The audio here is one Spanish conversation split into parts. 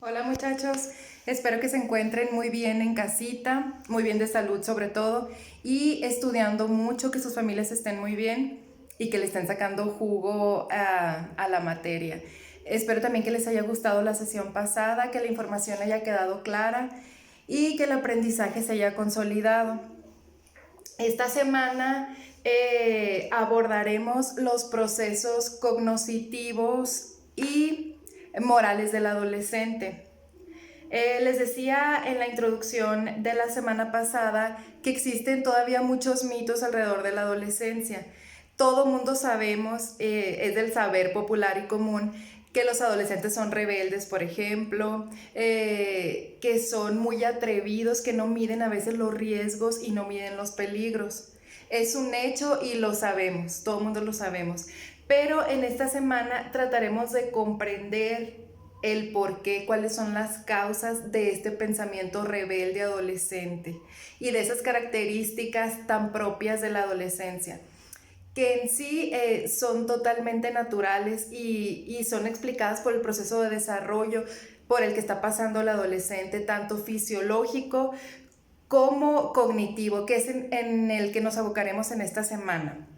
Hola muchachos, espero que se encuentren muy bien en casita, muy bien de salud sobre todo, y estudiando mucho, que sus familias estén muy bien y que le estén sacando jugo a la materia. Espero también que les haya gustado la sesión pasada, que la información haya quedado clara y que el aprendizaje se haya consolidado. Esta semana abordaremos los procesos cognitivos y morales del adolescente. Les decía en la introducción de la semana pasada que existen todavía muchos mitos alrededor de la adolescencia. Todo mundo sabemos, es del saber popular y común, que los adolescentes son rebeldes, por ejemplo, que son muy atrevidos, que no miden a veces los riesgos y no miden los peligros. Es un hecho y lo sabemos, todo el mundo lo sabemos. Pero en esta semana trataremos de comprender el por qué, cuáles son las causas de este pensamiento rebelde adolescente y de esas características tan propias de la adolescencia, que en sí son totalmente naturales y son explicadas por el proceso de desarrollo por el que está pasando el adolescente, tanto fisiológico como cognitivo, que es en el que nos abocaremos en esta semana.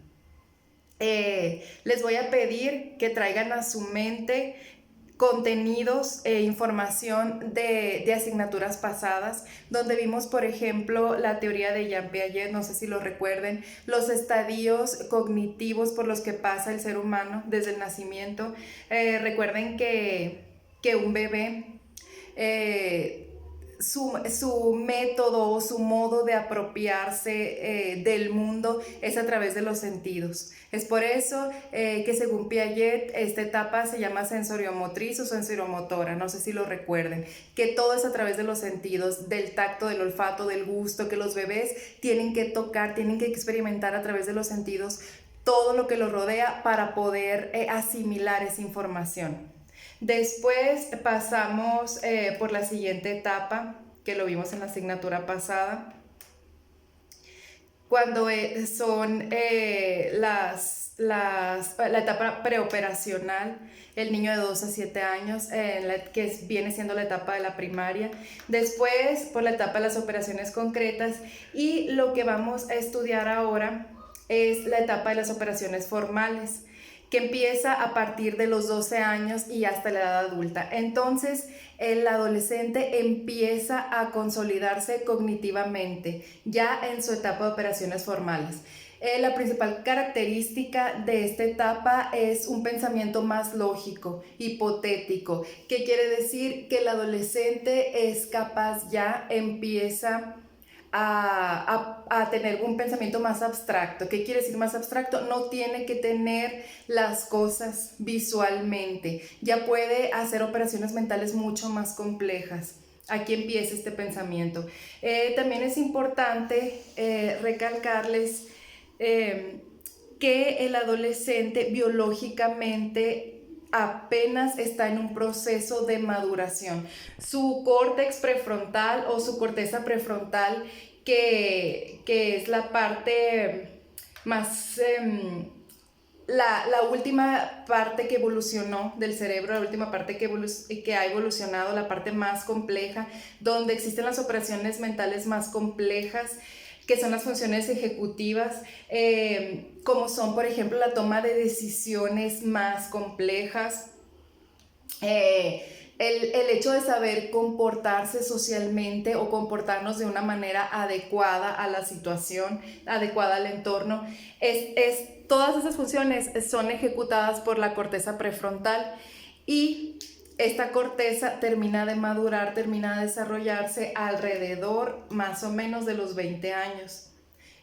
Les voy a pedir que traigan a su mente contenidos e información de asignaturas pasadas, donde vimos, por ejemplo, la teoría de Jean Piaget, no sé si lo recuerden, los estadios cognitivos por los que pasa el ser humano desde el nacimiento. Recuerden que un bebé su método o su modo de apropiarse del mundo es a través de los sentidos. Es por eso que según Piaget esta etapa se llama sensoriomotriz o sensoriomotora, no sé si lo recuerden, que todo es a través de los sentidos, del tacto, del olfato, del gusto, que los bebés tienen que tocar, tienen que experimentar a través de los sentidos todo lo que los rodea para poder asimilar esa información. Después pasamos por la siguiente etapa, que lo vimos en la asignatura pasada, cuando la etapa preoperacional, el niño de 2 a 7 años, viene siendo la etapa de la primaria. Después por la etapa de las operaciones concretas, y lo que vamos a estudiar ahora es la etapa de las operaciones formales, que empieza a partir de los 12 años y hasta la edad adulta. Entonces, el adolescente empieza a consolidarse cognitivamente, ya en su etapa de operaciones formales. La principal característica de esta etapa es un pensamiento más lógico, hipotético, que quiere decir que el adolescente es capaz, ya empieza a tener un pensamiento más abstracto. ¿Qué quiere decir más abstracto? No tiene que tener las cosas visualmente, ya puede hacer operaciones mentales mucho más complejas. Aquí empieza este pensamiento. También es importante recalcarles que el adolescente biológicamente apenas está en un proceso de maduración. Su córtex prefrontal o su corteza prefrontal, que es la parte más... la última parte que evolucionó del cerebro, la última parte que ha evolucionado, la parte más compleja, donde existen las operaciones mentales más complejas, que son las funciones ejecutivas, como son, por ejemplo, la toma de decisiones más complejas, el hecho de saber comportarse socialmente o comportarnos de una manera adecuada a la situación, adecuada al entorno, todas esas funciones son ejecutadas por la corteza prefrontal, y esta corteza termina de madurar, termina de desarrollarse alrededor más o menos de los 20 años.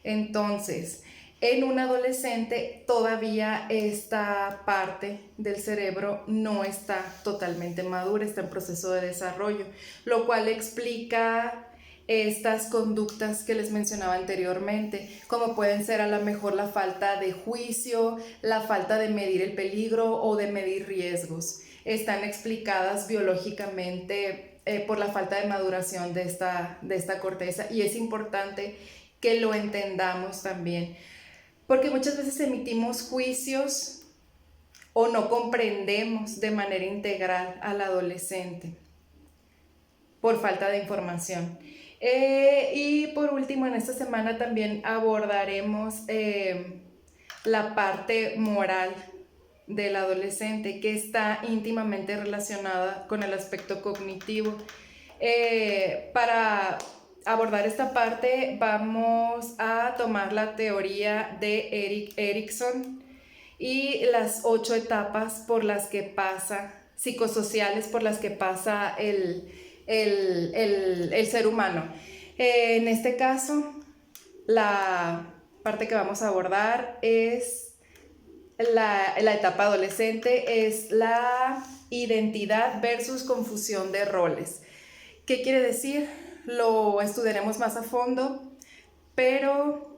Entonces, en un adolescente todavía esta parte del cerebro no está totalmente madura, está en proceso de desarrollo, lo cual explica estas conductas que les mencionaba anteriormente, como pueden ser a lo mejor la falta de juicio, la falta de medir el peligro o de medir riesgos. Están explicadas biológicamente por la falta de maduración de esta corteza, y es importante que lo entendamos también, porque muchas veces emitimos juicios o no comprendemos de manera integral al adolescente. por falta de información. Y por último, en esta semana también abordaremos la parte moral del adolescente, que está íntimamente relacionada con el aspecto cognitivo. Para abordar esta parte vamos a tomar la teoría de Erik Erikson y las 8 etapas por las que pasa, psicosociales, por las que pasa el ser humano. En este caso, la parte que vamos a abordar es la etapa adolescente, es la identidad versus confusión de roles. ¿Qué quiere decir? Lo estudiaremos más a fondo, pero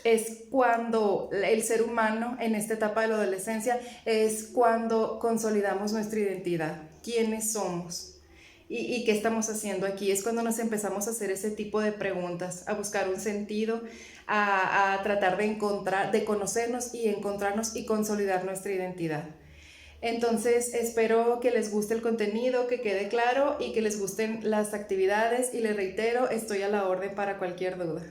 es cuando el ser humano en esta etapa de la adolescencia es cuando consolidamos nuestra identidad, quiénes somos y qué estamos haciendo aquí. Es cuando nos empezamos a hacer ese tipo de preguntas, a buscar un sentido, a tratar de encontrar, de conocernos y encontrarnos y consolidar nuestra identidad. Entonces espero que les guste el contenido, que quede claro y que les gusten las actividades, y les reitero, estoy a la orden para cualquier duda.